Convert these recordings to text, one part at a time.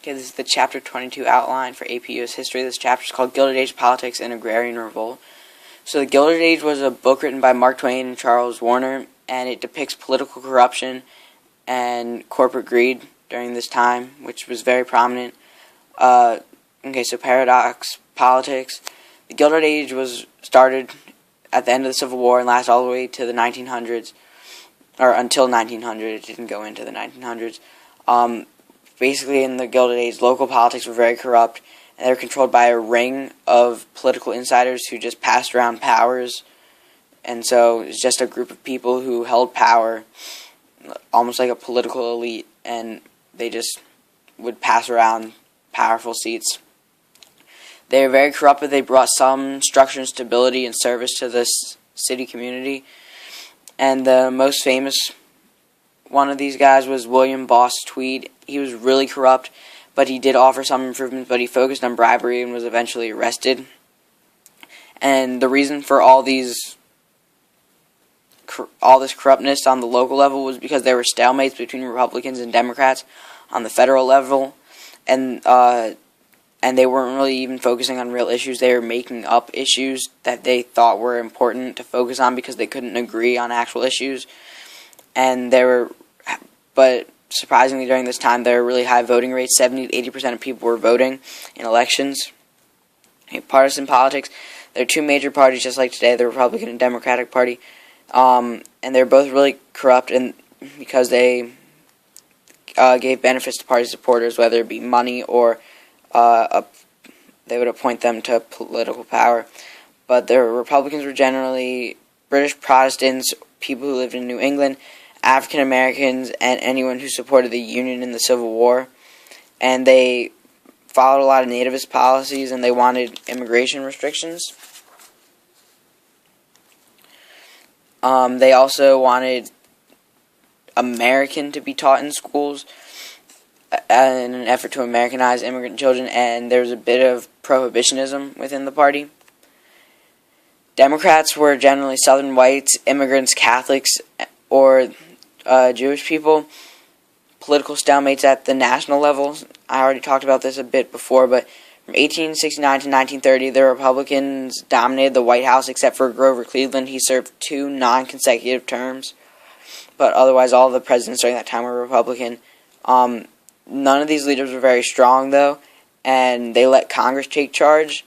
Okay, this is the Chapter 22 outline for AP US History. This chapter is called Gilded Age Politics and Agrarian Revolt. So the Gilded Age was a book written by Mark Twain and Charles Warner, and it depicts political corruption and corporate greed during this time, which was very prominent. So paradox politics. The Gilded Age was started at the end of the Civil War and lasted all the way to the 1900s, or until 1900. It didn't go into the 1900s. Basically, in the Gilded Age, local politics were very corrupt, and they were controlled by a ring of political insiders who just passed around powers. And so it's just a group of people who held power, almost like a political elite, and they just would pass around powerful seats. They were very corrupt, but they brought some structure and stability and service to this city community. And the most famous one of these guys was William Boss Tweed. He was really corrupt, but he did offer some improvements, but he focused on bribery and was eventually arrested. And the reason for all this corruptness on the local level was because there were stalemates between Republicans and Democrats on the federal level, and they weren't really even focusing on real issues. They were making up issues that they thought were important to focus on because they couldn't agree on actual issues. But surprisingly, during this time, there were really high voting rates. 70 to 80% of people were voting in elections. Partisan politics. There are two major parties, just like today, the Republican and Democratic Party. And they're both really corrupt, and because they gave benefits to party supporters, whether it be money or they would appoint them to political power. But the Republicans were generally British Protestants, people who lived in New England, African Americans, and anyone who supported the Union in the Civil War. And they followed a lot of nativist policies, and they wanted immigration restrictions. They also wanted American to be taught in schools in an effort to Americanize immigrant children, and there was a bit of prohibitionism within the party. Democrats were generally Southern whites, immigrants, Catholics, or Jewish people. Political stalemates at the national level. I already talked about this a bit before, but from 1869 to 1930, the Republicans dominated the White House except for Grover Cleveland. He served 2 non-consecutive terms, but otherwise all the presidents during that time were Republican. None of these leaders were very strong, though, and they let Congress take charge,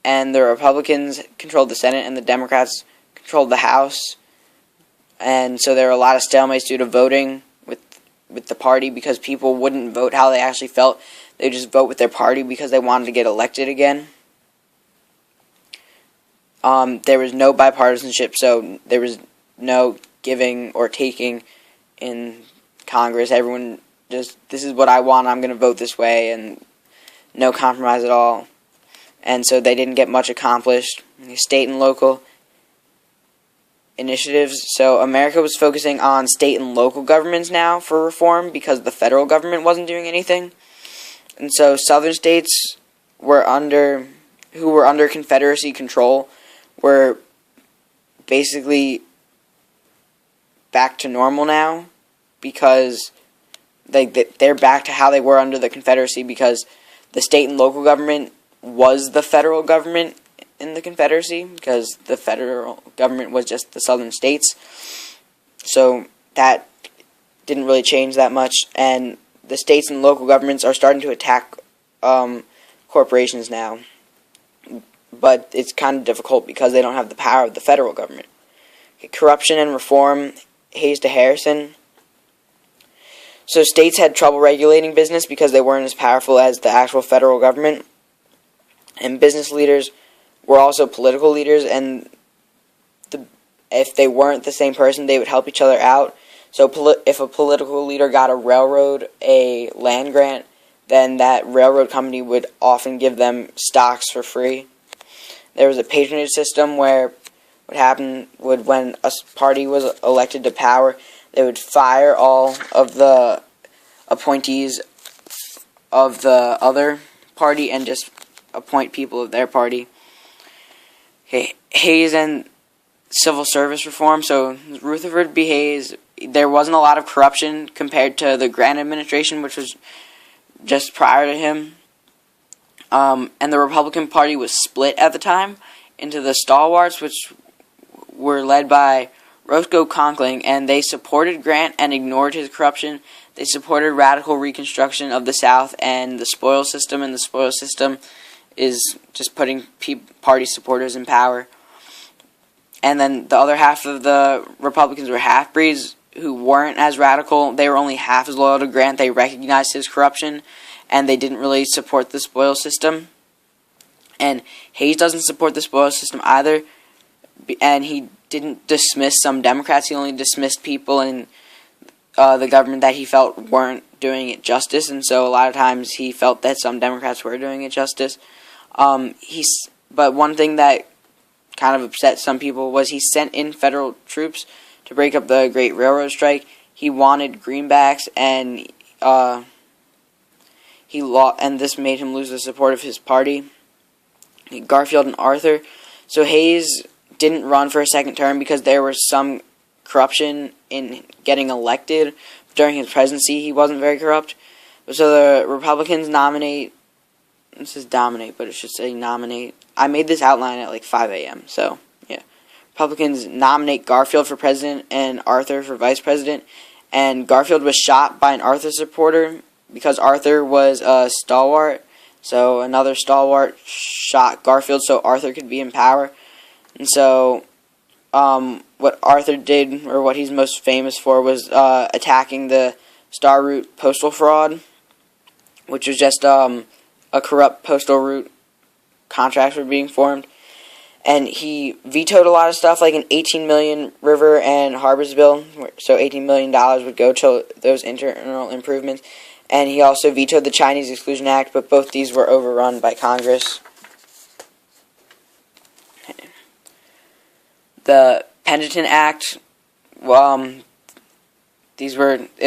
and the Republicans controlled the Senate, and the Democrats controlled the House. And so there were a lot of stalemates due to voting with the party because people wouldn't vote how they actually felt. They just vote with their party because they wanted to get elected again. There was no bipartisanship, so there was no giving or taking in Congress. Everyone just, this is what I want, I'm going to vote this way, and no compromise at all. And so they didn't get much accomplished. State and local initiatives. So America was focusing on state and local governments now for reform because the federal government wasn't doing anything. And so southern states who were under Confederacy control were basically back to normal now because they're back to how they were under the Confederacy because the state and local government was the federal government in the Confederacy because the federal government was just the southern states. So that didn't really change that much, and the states and local governments are starting to attack corporations now. But it's kind of difficult because they don't have the power of the federal government. Corruption and reform, Hayes to Harrison. So states had trouble regulating business because they weren't as powerful as the actual federal government. And business leaders were also political leaders, and if they weren't the same person, they would help each other out. So if a political leader got a railroad a land grant, then that railroad company would often give them stocks for free. There was a patronage system where what happened would when a party was elected to power, they would fire all of the appointees of the other party and just appoint people of their party. Okay, Hayes and civil service reform. So Rutherford B. Hayes, there wasn't a lot of corruption compared to the Grant administration, which was just prior to him. And the Republican Party was split at the time into the stalwarts, which were led by Roscoe Conkling, and they supported Grant and ignored his corruption. They supported radical reconstruction of the South and the spoils system, and the spoils system is just putting party supporters in power. And then the other half of the Republicans were half-breeds who weren't as radical. They were only half as loyal to Grant. They recognized his corruption, and they didn't really support the spoils system. And Hayes doesn't support the spoils system either, and he didn't dismiss some Democrats. He only dismissed people in the government that he felt weren't doing it justice, and so a lot of times he felt that some Democrats were doing it justice. But one thing that kind of upset some people was he sent in federal troops to break up the Great Railroad Strike. He wanted greenbacks, and and this made him lose the support of his party, Garfield and Arthur. So Hayes didn't run for a second term because there was some corruption in getting elected. During his presidency, he wasn't very corrupt. So the Republicans nominate, this is dominate, but it should say nominate. I made this outline at like 5 a.m., so yeah. Republicans nominate Garfield for president and Arthur for vice president. And Garfield was shot by an Arthur supporter because Arthur was a stalwart. So another stalwart shot Garfield so Arthur could be in power. And so what Arthur did, or what he's most famous for, was attacking the Star Route postal fraud, which was just a corrupt postal route. Contracts were being formed. And he vetoed a lot of stuff, like an $18 million river and harbors bill. So $18 million would go to those internal improvements. And he also vetoed the Chinese Exclusion Act, but both these were overrun by Congress. The Pendleton Act, it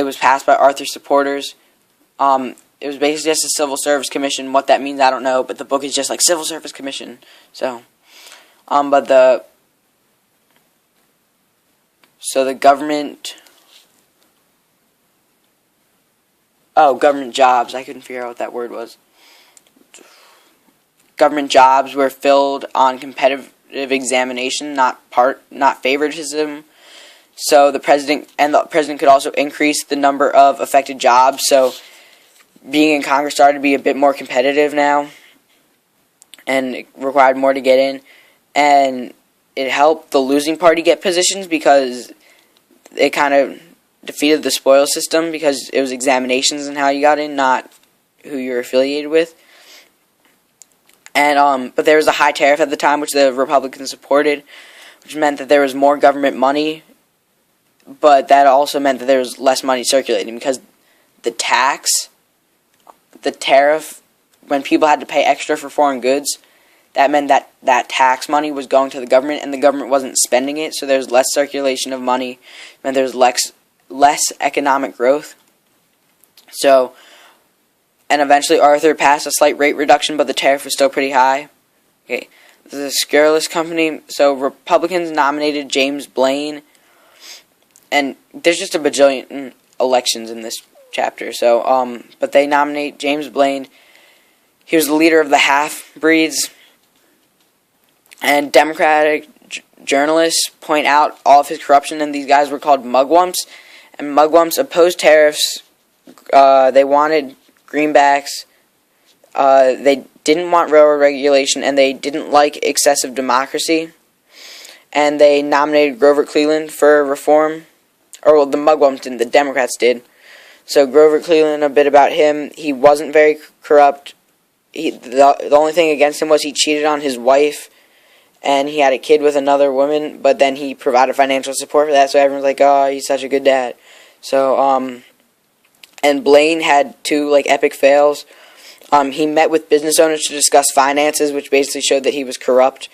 was passed by Arthur's supporters. It was basically just a civil service commission. What that means, I don't know, but the book is just like civil service commission. So, the government, government jobs. I couldn't figure out what that word was. Government jobs were filled on competitive examination, not favoritism. So the president could also increase the number of affected jobs. So being in Congress started to be a bit more competitive now, and it required more to get in. And it helped the losing party get positions because it kind of defeated the spoils system because it was examinations and how you got in, not who you're affiliated with. And but there was a high tariff at the time, which the Republicans supported, which meant that there was more government money, but that also meant that there was less money circulating because the tariff, when people had to pay extra for foreign goods, that meant that tax money was going to the government, and the government wasn't spending it, so there's less circulation of money, and there's less economic growth. So, and eventually Arthur passed a slight rate reduction, but the tariff was still pretty high. Okay, the Scurrilous Company. So Republicans nominated James Blaine, and there's just a bajillion elections in this chapter. So, but they nominate James Blaine. He was the leader of the half-breeds. And Democratic journalists point out all of his corruption, and these guys were called mugwumps. And mugwumps opposed tariffs. They wanted greenbacks. They didn't want railroad regulation, and they didn't like excessive democracy. And they nominated Grover Cleveland for reform. Or, well, the mugwumps didn't, the Democrats did. So Grover Cleveland, a bit about him, he wasn't very corrupt. The only thing against him was he cheated on his wife, and he had a kid with another woman, but then he provided financial support for that, so everyone's like, oh, he's such a good dad. So, and Blaine had two, epic fails. He met with business owners to discuss finances, which basically showed that he was corrupt.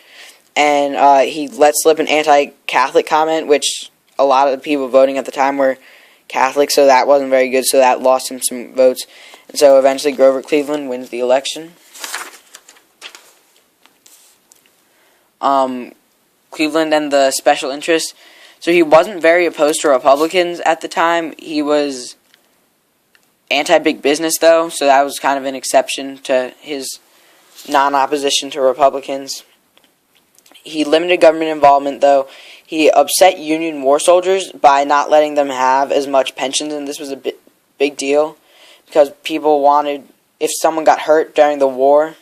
And he let slip an anti-Catholic comment, which a lot of the people voting at the time were Catholic, so that wasn't very good, so that lost him some votes. And so eventually Grover Cleveland wins the election. Cleveland and the special interests. So he wasn't very opposed to Republicans at the time. He was anti-big business, though, so that was kind of an exception to his non-opposition to Republicans. He limited government involvement, though. He upset Union war soldiers by not letting them have as much pensions, and this was a big deal because people wanted, if someone got hurt during the war,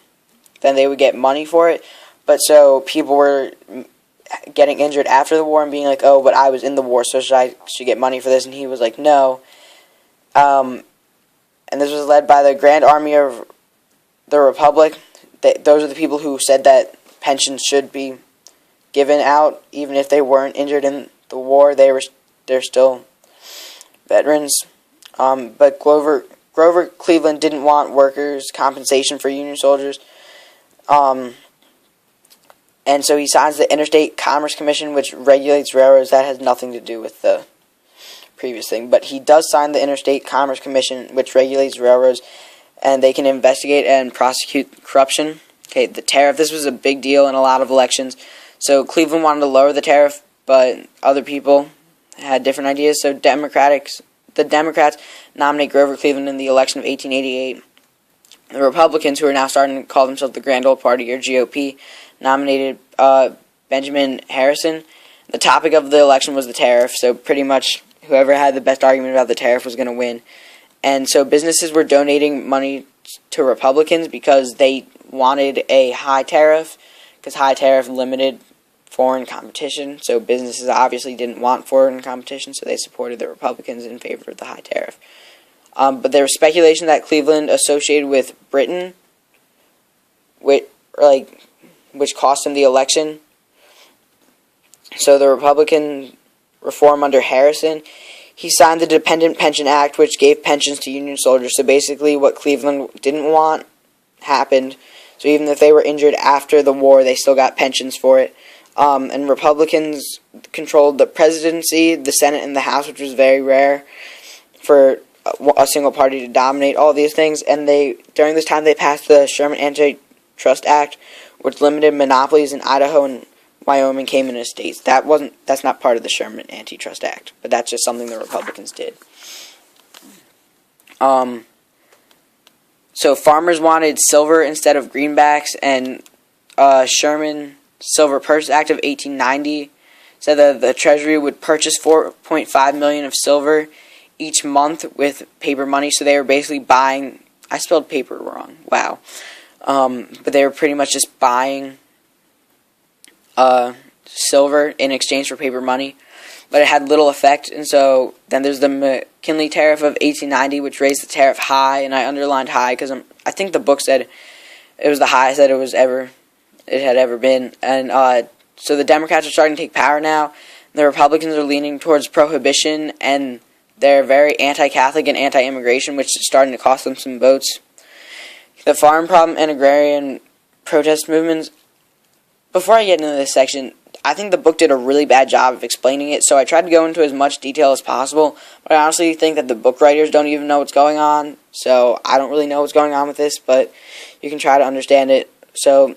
then they would get money for it. But so people were getting injured after the war and being like, oh, but I was in the war, so should get money for this? And he was like, no. And this was led by the Grand Army of the Republic. Those are the people who said that pensions should be given out, even if they weren't injured in the war. They're still veterans. But Grover Cleveland didn't want workers' compensation for Union soldiers. And so he signs the Interstate Commerce Commission, which regulates railroads. That has nothing to do with the previous thing. But he does sign the Interstate Commerce Commission, which regulates railroads, and they can investigate and prosecute corruption. Okay, the tariff. This was a big deal in a lot of elections. So Cleveland wanted to lower the tariff, but other people had different ideas. So the Democrats nominate Grover Cleveland in the election of 1888. The Republicans, who are now starting to call themselves the Grand Old Party, or GOP, nominated Benjamin Harrison. The topic of the election was the tariff, so pretty much whoever had the best argument about the tariff was going to win. And so businesses were donating money to Republicans because they wanted a high tariff, because high tariff limited foreign competition. So businesses obviously didn't want foreign competition, so they supported the Republicans in favor of the high tariff. But there was speculation that Cleveland associated with Britain, which cost him the election. So the Republican reform under Harrison, he signed the Dependent Pension Act, which gave pensions to Union soldiers. So basically what Cleveland didn't want happened. So even if they were injured after the war, they still got pensions for it. And Republicans controlled the presidency, the Senate, and the House, which was very rare for a single party to dominate all these things. And during this time, they passed the Sherman Antitrust Act, which limited monopolies in Idaho and Wyoming came in as states. That's not part of the Sherman Antitrust Act, but that's just something the Republicans did. So farmers wanted silver instead of greenbacks, and Sherman Silver Purchase Act of 1890 said that the Treasury would purchase $4.5 million of silver each month with paper money. So they were basically buying. I spelled paper wrong. Wow. But they were pretty much just buying silver in exchange for paper money. But it had little effect, and so then there's the McKinley Tariff of 1890, which raised the tariff high, and I underlined high because I think the book said it was the highest that it had ever been. And so the Democrats are starting to take power now. The Republicans are leaning towards prohibition, and they're very anti-Catholic and anti-immigration, which is starting to cost them some votes. The farm problem and agrarian protest movements. Before I get into this section, I think the book did a really bad job of explaining it, so I tried to go into as much detail as possible, but I honestly think that the book writers don't even know what's going on, so I don't really know what's going on with this, but you can try to understand it. So,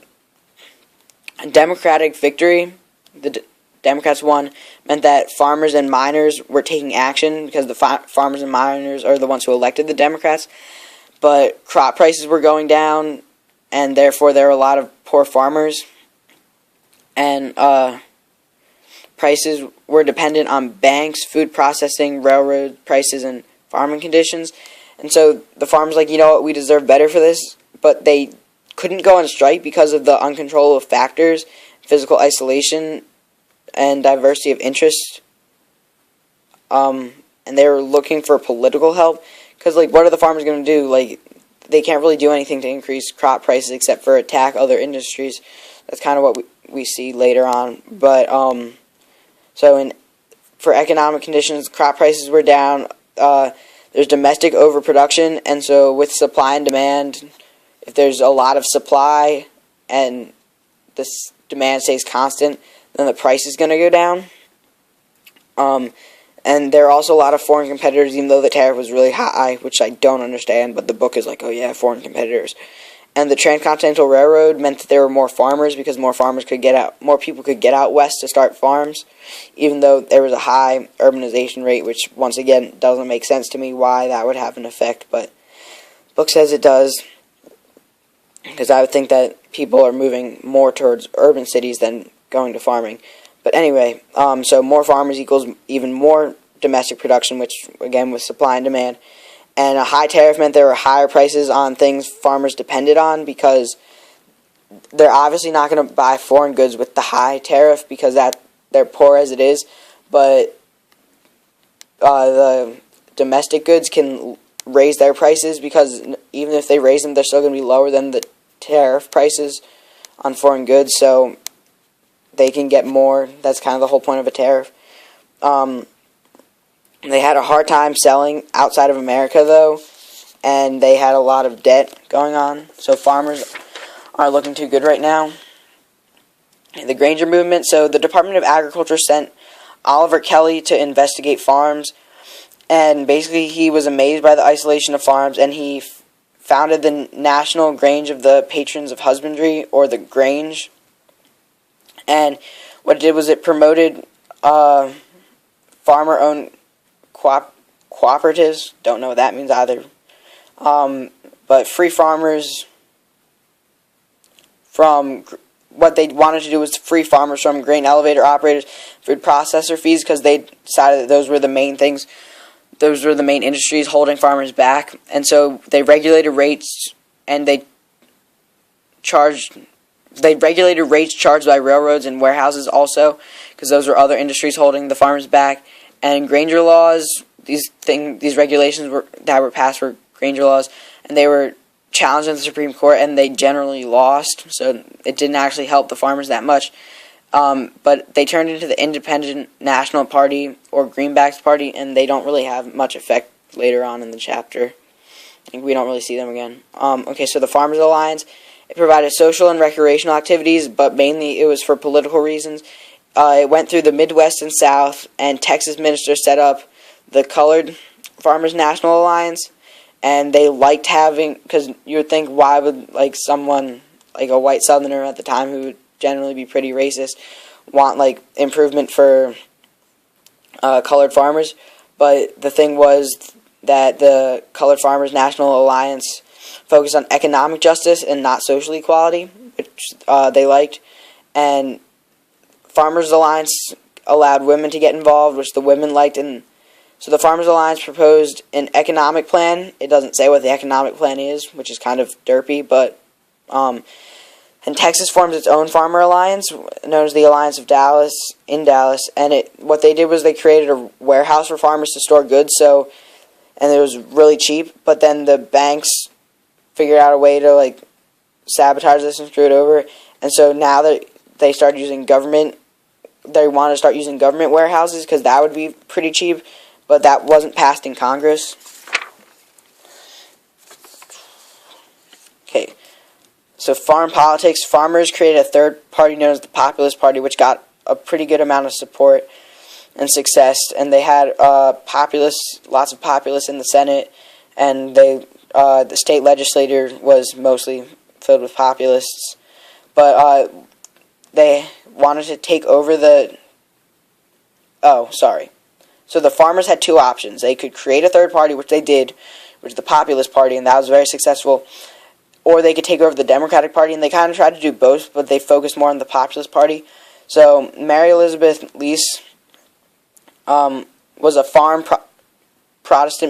a Democratic victory, the Democrats won, meant that farmers and miners were taking action, because the farmers and miners are the ones who elected the Democrats, but crop prices were going down, and therefore there were a lot of poor farmers. And prices were dependent on banks, food processing, railroad prices, and farming conditions. And so the farmers like, you know what, we deserve better for this. But they couldn't go on strike because of the uncontrollable factors, physical isolation, and diversity of interest. And they were looking for political help. Because, like, what are the farmers going to do? Like, they can't really do anything to increase crop prices except for attack other industries. That's kind of what we see later on. But for economic conditions, crop prices were down. There's domestic overproduction, and so with supply and demand, if there's a lot of supply and the demand stays constant, then the price is going to go down. And there are also a lot of foreign competitors, even though the tariff was really high, which I don't understand, but the book is like, oh yeah, foreign competitors. And the Transcontinental Railroad meant that there were more farmers because more farmers could get out, more people could get out west to start farms, even though there was a high urbanization rate, which once again doesn't make sense to me why that would have an effect, but the book says it does, because I would think that people are moving more towards urban cities than going to farming. But anyway, so more farmers equals even more domestic production, which again was supply and demand. And a high tariff meant there were higher prices on things farmers depended on, because they're obviously not going to buy foreign goods with the high tariff because that they're poor as it is. But the domestic goods can raise their prices, because even if they raise them, they're still going to be lower than the tariff prices on foreign goods. So they can get more. That's kind of the whole point of a tariff. They had a hard time selling outside of America, though, and they had a lot of debt going on. So farmers are looking too good right now. The Granger movement. So the Department of Agriculture sent Oliver Kelly to investigate farms, and basically he was amazed by the isolation of farms, and he founded the National Grange of the Patrons of Husbandry, or the Grange. And what it did was it promoted farmer-owned cooperatives. Don't know what that means either. But free farmers from... What they wanted to do was free farmers from grain elevator operators, food processor fees, because they decided that those were the main things. Those were the main industries holding farmers back. And so they regulated rates, and they regulated rates charged by railroads and warehouses also, because those were other industries holding the farmers back. And Granger laws, these regulations that were passed were Granger laws, and they were challenged in the Supreme Court, and they generally lost, so it didn't actually help the farmers that much. But they turned into the Independent National Party, or Greenbacks Party, and they don't really have much effect later on in the chapter. I think we don't really see them again. Okay, so the Farmers Alliance, it provided social and recreational activities, but mainly it was for political reasons. It went through the Midwest and South, and Texas ministers set up the Colored Farmers National Alliance, and they liked having, because you would think, why would someone like a white Southerner at the time, who would generally be pretty racist, want improvement for colored farmers? But the thing was that the Colored Farmers National Alliance focused on economic justice and not social equality, which they liked. And Farmers Alliance allowed women to get involved, which the women liked. And so the Farmers Alliance proposed an economic plan. It doesn't say what the economic plan is, which is kind of derpy, but and Texas formed its own farmer alliance, known as the Alliance of Dallas, in Dallas, and what they did was they created a warehouse for farmers to store goods, and it was really cheap, but then the banks figured out a way to sabotage this and screw it over, and so now that they started using government, they want to start using government warehouses, because that would be pretty cheap, but that wasn't passed in Congress. Okay. So farm politics, farmers created a third party known as the Populist Party, which got a pretty good amount of support and success. And they had lots of populists in the Senate, and the state legislature was mostly filled with populists. But they wanted to take over So the farmers had two options. They could create a third party, which they did, which is the Populist Party, and that was very successful. Or they could take over the Democratic Party, and they kind of tried to do both, but they focused more on the Populist Party. So Mary Elizabeth Lease was a farm protest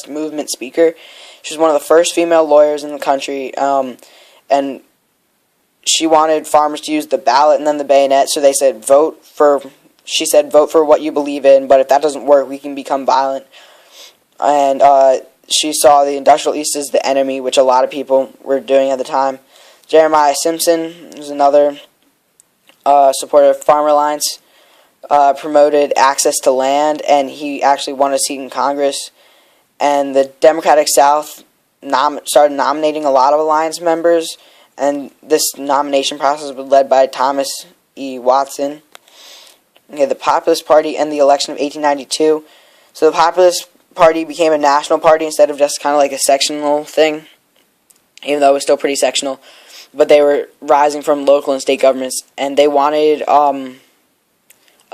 movement speaker. She was one of the first female lawyers in the country, and she wanted farmers to use the ballot and then the bayonet. So they said, vote for what you believe in, but if that doesn't work, we can become violent. And she saw the Industrial East as the enemy, which a lot of people were doing at the time. Jeremiah Simpson was another supporter of Farmer Alliance, promoted access to land, and he actually won a seat in Congress. And the Democratic South started nominating a lot of Alliance members, and this nomination process was led by Thomas E. Watson. Okay, the Populist Party and the election of 1892. So the Populist Party became a national party instead of just kind of like a sectional thing, even though it was still pretty sectional. But they were rising from local and state governments, and they wanted a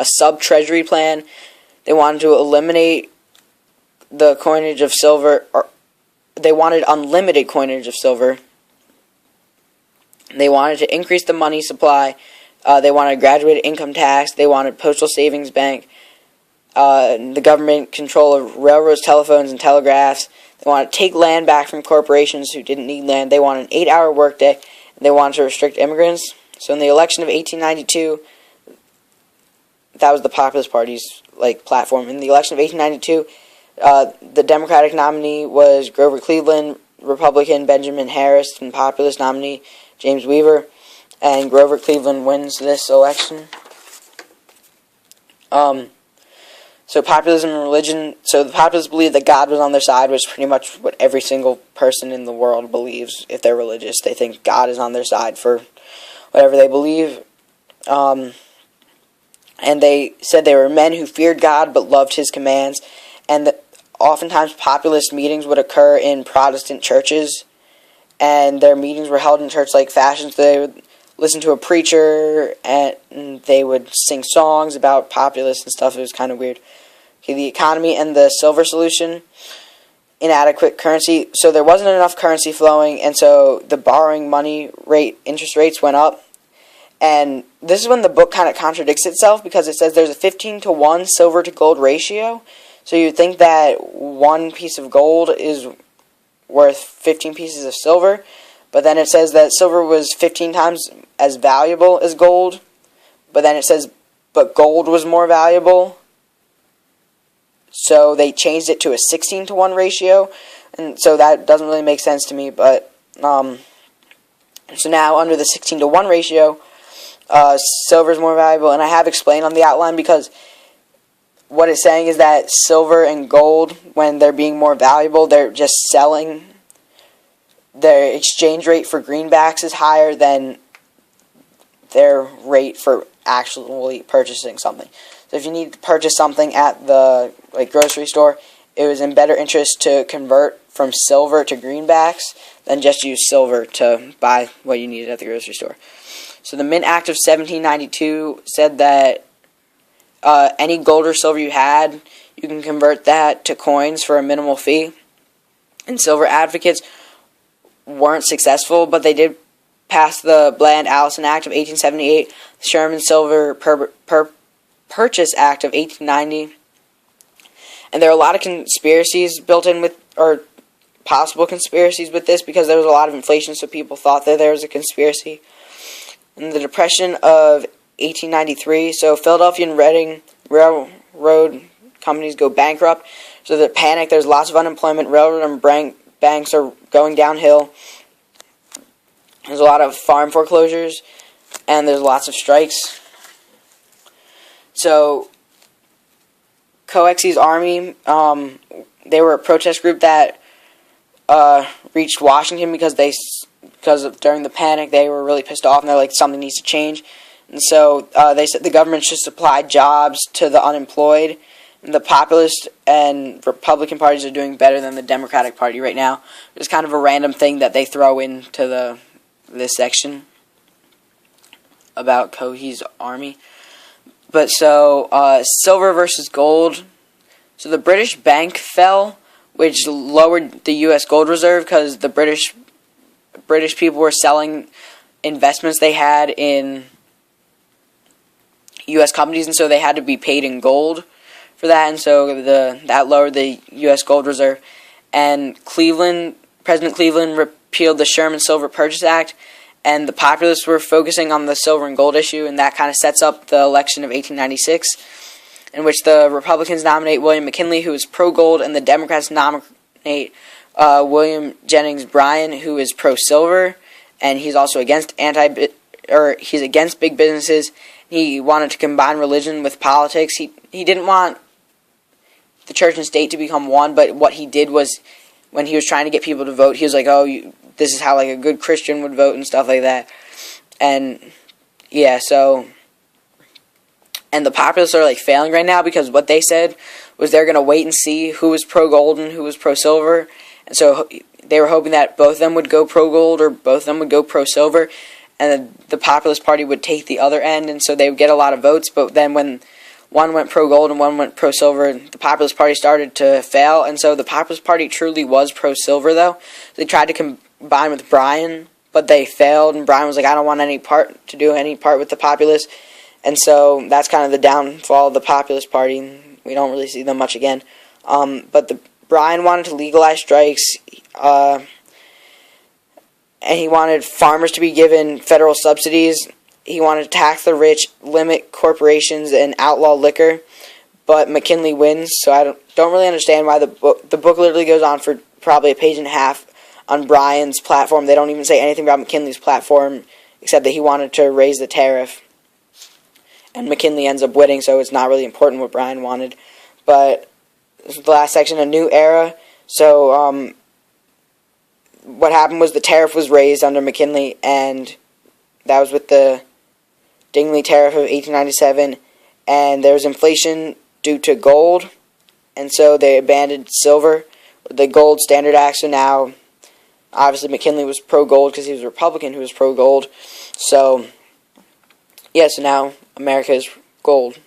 sub-treasury plan. They wanted to eliminate the coinage of silver, or they wanted unlimited coinage of silver. They wanted to increase the money supply. They wanted a graduated income tax. They wanted postal savings bank. The government control of railroads, telephones, and telegraphs. They wanted to take land back from corporations who didn't need land. They wanted an 8-hour workday. And they wanted to restrict immigrants. So in the election of 1892, that was the Populist Party's platform. In the election of 1892, the Democratic nominee was Grover Cleveland, Republican Benjamin Harris, and Populist nominee James Weaver. And Grover Cleveland wins this election. So populism and religion. So the populists believed that God was on their side, which is pretty much what every single person in the world believes. If they're religious, they think God is on their side for whatever they believe. And they said they were men who feared God but loved His commands. And that oftentimes populist meetings would occur in Protestant churches, and their meetings were held in church-like fashion. So they would listen to a preacher, and they would sing songs about populists and stuff. It was kind of weird. Okay, the economy and the silver solution. Inadequate currency. So there wasn't enough currency flowing, and so the borrowing money rate, interest rates went up. And this is when the book kind of contradicts itself, because it says there's a 15-to-1 silver to gold ratio. So you'd think that one piece of gold is worth 15 pieces of silver. But then it says that silver was 15 times as valuable as gold. But then it says, but gold was more valuable. So they changed it to a 16-to-1 ratio. And so that doesn't really make sense to me. But so now under the 16-to-1 ratio, silver is more valuable. And I have explained on the outline, because what it's saying is that silver and gold, when they're being more valuable, they're just selling. Their exchange rate for greenbacks is higher than their rate for actually purchasing something. So if you need to purchase something at the grocery store, it was in better interest to convert from silver to greenbacks than just use silver to buy what you needed at the grocery store. So the Mint Act of 1792 said that any gold or silver you had, you can convert that to coins for a minimal fee. And silver advocates weren't successful, but they did pass the Bland-Allison Act of 1878, the Sherman Silver Purchase Act of 1890. And there are a lot of conspiracies built in with, or possible conspiracies with this, because there was a lot of inflation, so people thought that there was a conspiracy. In the Depression of 1893, so Philadelphia and Reading railroad companies go bankrupt, so they're panicked. There's lots of unemployment. Railroad and banks are going downhill. There's a lot of farm foreclosures, and there's lots of strikes. So Coxey's army, they were a protest group that reached Washington because during the panic they were really pissed off, and they're like, something needs to change. And so they said the government should supply jobs to the unemployed. And the populist and Republican parties are doing better than the Democratic Party right now. It's kind of a random thing that they throw into this section about Coxey's army. But so silver versus gold. So the British Bank fell, which lowered the U.S. gold reserve, because the British people were selling investments they had in U.S. companies, and so they had to be paid in gold for that, and so that lowered the U.S. gold reserve. And President Cleveland repealed the Sherman Silver Purchase Act, and the populists were focusing on the silver and gold issue, and that kind of sets up the election of 1896, in which the Republicans nominate William McKinley, who is pro-gold, and the Democrats nominate William Jennings Bryan, who is pro-silver, and he's also against he's against big businesses. He wanted to combine religion with politics. He didn't want the church and state to become one, but what he did was, when he was trying to get people to vote, he was like, this is how a good Christian would vote and stuff like that. And yeah, so And the populists are like failing right now because what they said was they're going to wait and see who was pro-gold and who was pro-silver. And so they were hoping that both of them would go pro-gold or both of them would go pro-silver. And the Populist Party would take the other end, and so they would get a lot of votes. But then when one went pro-gold and one went pro-silver, the Populist Party started to fail. And so the Populist Party truly was pro-silver, though. They tried to combine with Bryan, but they failed. And Bryan was like, I don't want any part with the Populists. And so that's kind of the downfall of the Populist Party. We don't really see them much again. But Bryan wanted to legalize strikes, and he wanted farmers to be given federal subsidies. He wanted to tax the rich, limit corporations, and outlaw liquor. But McKinley wins, so I don't really understand why the book literally goes on for probably a page and a half on Bryan's platform. They don't even say anything about McKinley's platform, except that he wanted to raise the tariff. And McKinley ends up winning, so it's not really important what Bryan wanted. But this is the last section, a new era. So what happened was the tariff was raised under McKinley, and that was with the Dingley Tariff of 1897. And there was inflation due to gold, and so they abandoned silver. The Gold Standard Act, so now, obviously McKinley was pro-gold because he was a Republican who was pro-gold. So, yeah, so now America is gold.